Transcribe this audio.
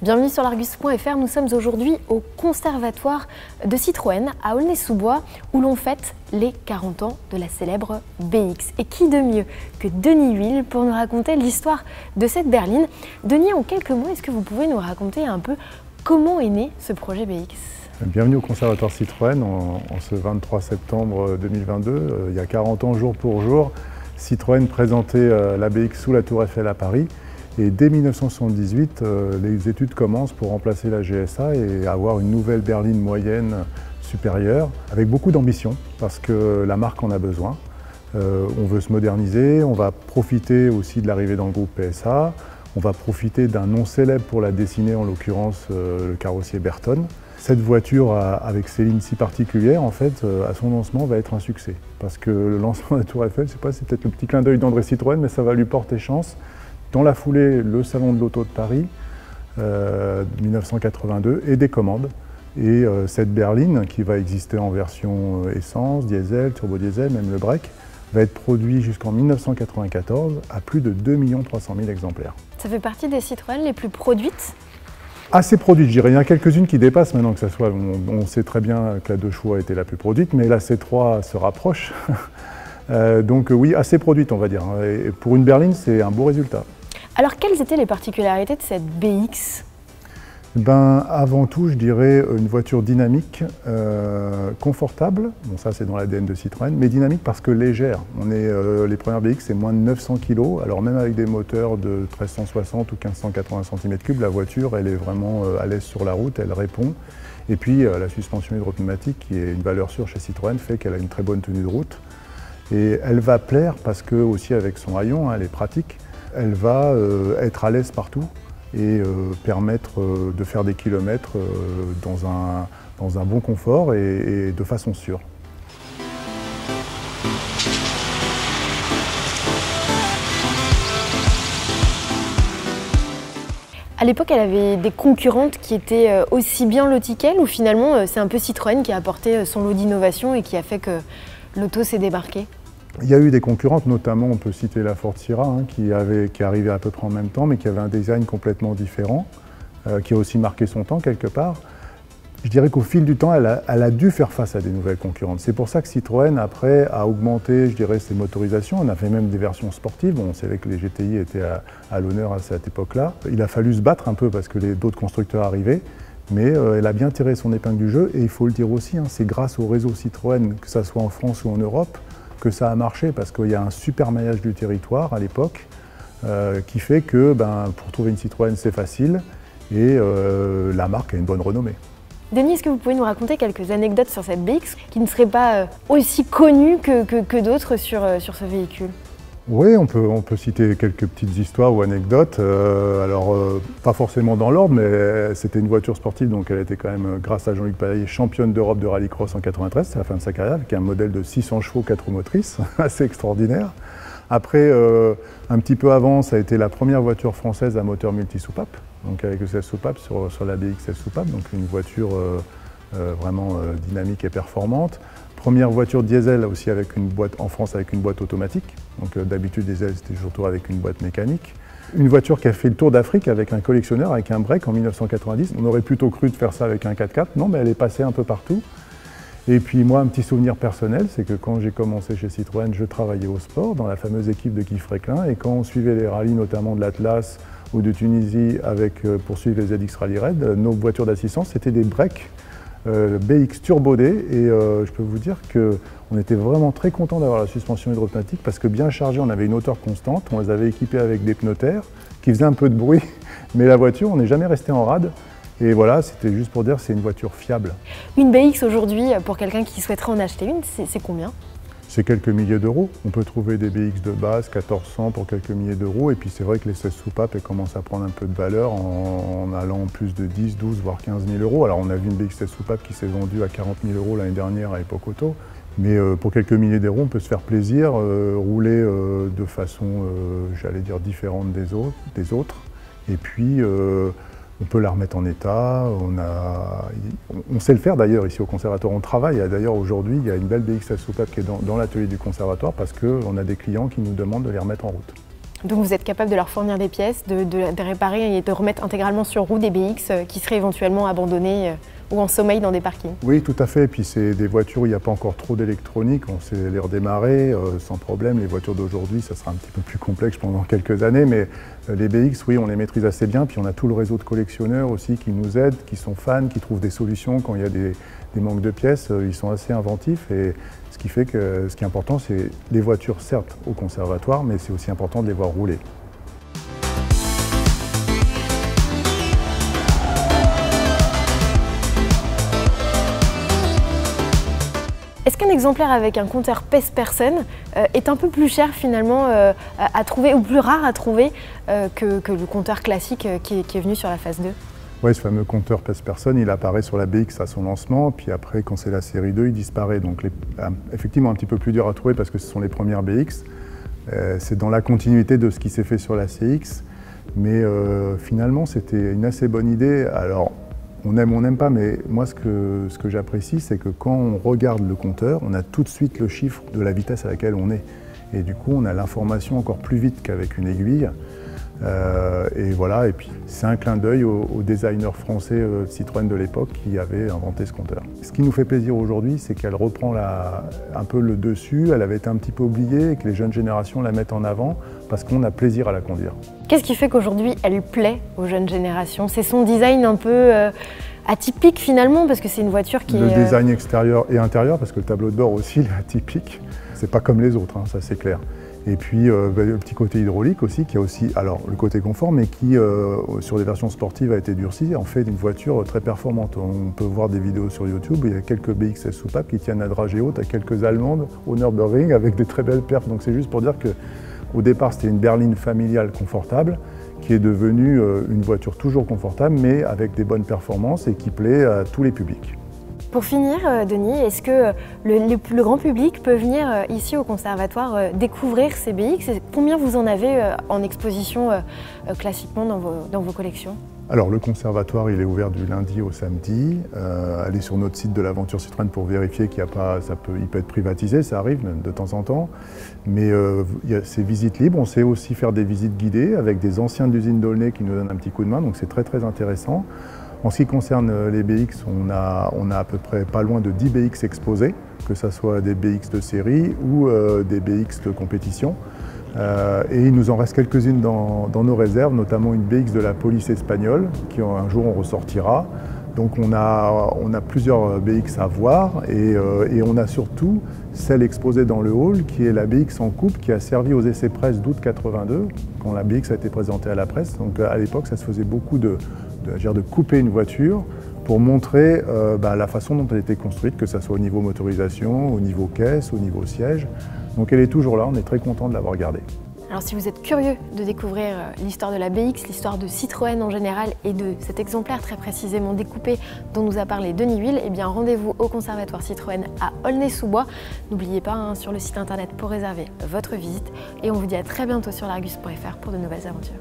Bienvenue sur l'Argus.fr, nous sommes aujourd'hui au conservatoire de Citroën à Aulnay-sous-Bois où l'on fête les 40 ans de la célèbre BX. Et qui de mieux que Denis Huil pour nous raconter l'histoire de cette berline. Denis, en quelques mots, est-ce que vous pouvez nous raconter un peu comment est né ce projet BX ? Bienvenue au conservatoire Citroën en ce 23 septembre 2022. Il y a 40 ans, jour pour jour, Citroën présentait la BX sous la Tour Eiffel à Paris. Et dès 1978, les études commencent pour remplacer la GSA et avoir une nouvelle berline moyenne supérieure, avec beaucoup d'ambition, parce que la marque en a besoin. On veut se moderniser, on va profiter aussi de l'arrivée dans le groupe PSA, on va profiter d'un nom célèbre pour la dessiner, en l'occurrence le carrossier Bertone. Cette voiture, avec ses lignes si particulières, en fait, à son lancement, va être un succès. Parce que le lancement de la Tour Eiffel, je sais pas, c'est peut-être le petit clin d'œil d'André Citroën, mais ça va lui porter chance. Dans la foulée, le Salon de l'Auto de Paris, 1982, et des commandes. Et cette berline, qui va exister en version essence, diesel, turbo-diesel, même le break, va être produit jusqu'en 1994 à plus de 2 300 000 exemplaires. Ça fait partie des Citroën les plus produites ? Assez produite, je dirais. Il y en a quelques-unes qui dépassent maintenant que ça soit. On sait très bien que la 2 chevaux a été la plus produite, mais la C3 se rapproche. Donc oui, assez produite, on va dire. Et pour une berline, c'est un beau résultat. Alors, quelles étaient les particularités de cette BX ? Avant tout, je dirais une voiture dynamique, confortable. Bon, ça, c'est dans l'ADN de Citroën, mais dynamique parce que légère. Les premières BX, c'est moins de 900 kg. Alors, même avec des moteurs de 1360 ou 1580 cm3, la voiture, elle est vraiment à l'aise sur la route, elle répond. Et puis, la suspension hydropneumatique, qui est une valeur sûre chez Citroën, fait qu'elle a une très bonne tenue de route. Et elle va plaire parce que, aussi avec son haillon, elle est pratique. Elle va être à l'aise partout et permettre de faire des kilomètres dans un bon confort et de façon sûre. À l'époque, elle avait des concurrentes qui étaient aussi bien loties qu'elle, ou finalement c'est un peu Citroën qui a apporté son lot d'innovation et qui a fait que l'auto s'est débarquée ? Il y a eu des concurrentes, notamment on peut citer la Ford Sierra, qui arrivait à peu près en même temps, mais qui avait un design complètement différent, qui a aussi marqué son temps quelque part. Je dirais qu'au fil du temps, elle a dû faire face à des nouvelles concurrentes. C'est pour ça que Citroën, après, a augmenté, je dirais, ses motorisations. On a fait même des versions sportives. Bon, on savait que les GTI étaient à l'honneur à cette époque-là. Il a fallu se battre un peu parce que d'autres constructeurs arrivaient. Mais elle a bien tiré son épingle du jeu. Et il faut le dire aussi, c'est grâce au réseau Citroën, que ce soit en France ou en Europe, que ça a marché, parce qu'il y a un super maillage du territoire à l'époque qui fait que pour trouver une Citroën, c'est facile et la marque a une bonne renommée. Denis, est-ce que vous pouvez nous raconter quelques anecdotes sur cette BX qui ne seraient pas aussi connues que d'autres sur ce véhicule ? Oui, on peut citer quelques petites histoires ou anecdotes. Pas forcément dans l'ordre, mais c'était une voiture sportive, donc elle était quand même, grâce à Jean-Luc Payet, championne d'Europe de rallycross en 93, c'est la fin de sa carrière, avec un modèle de 600 chevaux, 4 roues motrices, assez extraordinaire. Après, un petit peu avant, ça a été la première voiture française à moteur multi-soupape, donc avec le 16 soupapes sur la BX 16 soupapes, donc une voiture vraiment dynamique et performante. Première voiture diesel aussi avec une boîte en France avec une boîte automatique. Donc d'habitude diesel c'était surtout avec une boîte mécanique. Une voiture qui a fait le tour d'Afrique avec un collectionneur, avec un break en 1990. On aurait plutôt cru de faire ça avec un 4x4. Non, mais elle est passée un peu partout. Et puis moi, un petit souvenir personnel, c'est que quand j'ai commencé chez Citroën, je travaillais au sport dans la fameuse équipe de Guy Fréquelin. Et quand on suivait les rallyes, notamment de l'Atlas ou de Tunisie, pour suivre les ZX Rally Raid, nos voitures d'assistance, c'était des breaks. BX Turbo D et je peux vous dire qu'on était vraiment très content d'avoir la suspension hydropneumatique parce que bien chargée, on avait une hauteur constante, on les avait équipés avec des pneus terre qui faisaient un peu de bruit, mais la voiture, on n'est jamais resté en rade. Et voilà, c'était juste pour dire que c'est une voiture fiable. Une BX aujourd'hui, pour quelqu'un qui souhaiterait en acheter une, c'est combien ? C'est quelques milliers d'euros. On peut trouver des BX de base, 1400 pour quelques milliers d'euros. Et puis c'est vrai que les 16 soupapes elles commencent à prendre un peu de valeur en allant plus de 10, 12, voire 15 000 euros. Alors on a vu une BX 16 soupapes qui s'est vendue à 40 000 euros l'année dernière à Époque Auto. Mais pour quelques milliers d'euros, on peut se faire plaisir, rouler de façon, j'allais dire, différente des autres. Et puis on peut la remettre en état, on sait le faire d'ailleurs ici au conservatoire, on travaille. D'ailleurs aujourd'hui, il y a une belle BX 16 soupapes qui est dans l'atelier du conservatoire parce qu'on a des clients qui nous demandent de les remettre en route. Donc vous êtes capable de leur fournir des pièces, de réparer et de remettre intégralement sur roue des BX qui seraient éventuellement abandonnés ou en sommeil dans des parkings. Oui, tout à fait. Et puis c'est des voitures où il n'y a pas encore trop d'électronique, on sait les redémarrer sans problème. Les voitures d'aujourd'hui, ça sera un petit peu plus complexe pendant quelques années, mais les BX, oui, on les maîtrise assez bien. Puis on a tout le réseau de collectionneurs aussi qui nous aident, qui sont fans, qui trouvent des solutions quand il y a des manques de pièces. Ils sont assez inventifs et ce qui fait que ce qui est important, c'est les voitures, certes, au conservatoire, mais c'est aussi important de les voir rouler. Est-ce qu'un exemplaire avec un compteur PES-Personne est un peu plus cher finalement à trouver ou plus rare à trouver que le compteur classique qui est venu sur la phase 2? Oui, ce fameux compteur PES-Personne, il apparaît sur la BX à son lancement, puis après, quand c'est la série 2, il disparaît. Donc effectivement, un petit peu plus dur à trouver parce que ce sont les premières BX. C'est dans la continuité de ce qui s'est fait sur la CX, mais finalement, c'était une assez bonne idée. Alors, on aime ou on n'aime pas, mais moi, ce que j'apprécie, c'est que quand on regarde le compteur, on a tout de suite le chiffre de la vitesse à laquelle on est. Et du coup, on a l'information encore plus vite qu'avec une aiguille. Et voilà, et puis c'est un clin d'œil aux designers français Citroën de l'époque qui avaient inventé ce compteur. Ce qui nous fait plaisir aujourd'hui, c'est qu'elle reprend un peu le dessus, elle avait été un petit peu oubliée et que les jeunes générations la mettent en avant parce qu'on a plaisir à la conduire. Qu'est-ce qui fait qu'aujourd'hui elle plaît aux jeunes générations? C'est son design un peu atypique finalement, parce que c'est une voiture qui Le design extérieur et intérieur, parce que le tableau de bord aussi il est atypique. C'est pas comme les autres, hein, ça c'est clair. Et puis le petit côté hydraulique aussi, qui a aussi, alors le côté confort, mais qui sur des versions sportives a été durci, en fait une voiture très performante. On peut voir des vidéos sur YouTube, il y a quelques BXS soupapes qui tiennent à dragée haute, à quelques allemandes au Nürburgring avec des très belles perfs. Donc c'est juste pour dire qu'au départ c'était une berline familiale confortable, qui est devenue une voiture toujours confortable, mais avec des bonnes performances et qui plaît à tous les publics. Pour finir, Denis, est-ce que le grand public peut venir ici au conservatoire découvrir ces BX? Combien vous en avez en exposition classiquement dans vos collections? Alors le conservatoire il est ouvert du lundi au samedi. Allez sur notre site de l'aventure Citroën pour vérifier qu'il n'y a pas, il peut être privatisé, ça arrive de temps en temps. Mais il y a ces visites libres, on sait aussi faire des visites guidées avec des anciens d'usine d'Aulnay qui nous donnent un petit coup de main, donc c'est très très intéressant. En ce qui concerne les BX, on a à peu près pas loin de 10 BX exposés, que ce soit des BX de série ou des BX de compétition. Et il nous en reste quelques-unes dans nos réserves, notamment une BX de la police espagnole, qui un jour on ressortira. Donc on a plusieurs BX à voir et on a surtout celle exposée dans le hall, qui est la BX en coupe, qui a servi aux essais presse d'août 82, quand la BX a été présentée à la presse. Donc à l'époque, ça se faisait beaucoup de couper une voiture pour montrer la façon dont elle était construite, que ce soit au niveau motorisation, au niveau caisse, au niveau siège. Donc elle est toujours là, on est très content de l'avoir gardée. Alors si vous êtes curieux de découvrir l'histoire de la BX, l'histoire de Citroën en général et de cet exemplaire très précisément découpé dont nous a parlé Denis Huil, eh bien rendez-vous au Conservatoire Citroën à Aulnay-sous-Bois. N'oubliez pas sur le site internet pour réserver votre visite et on vous dit à très bientôt sur l'Argus.fr pour de nouvelles aventures.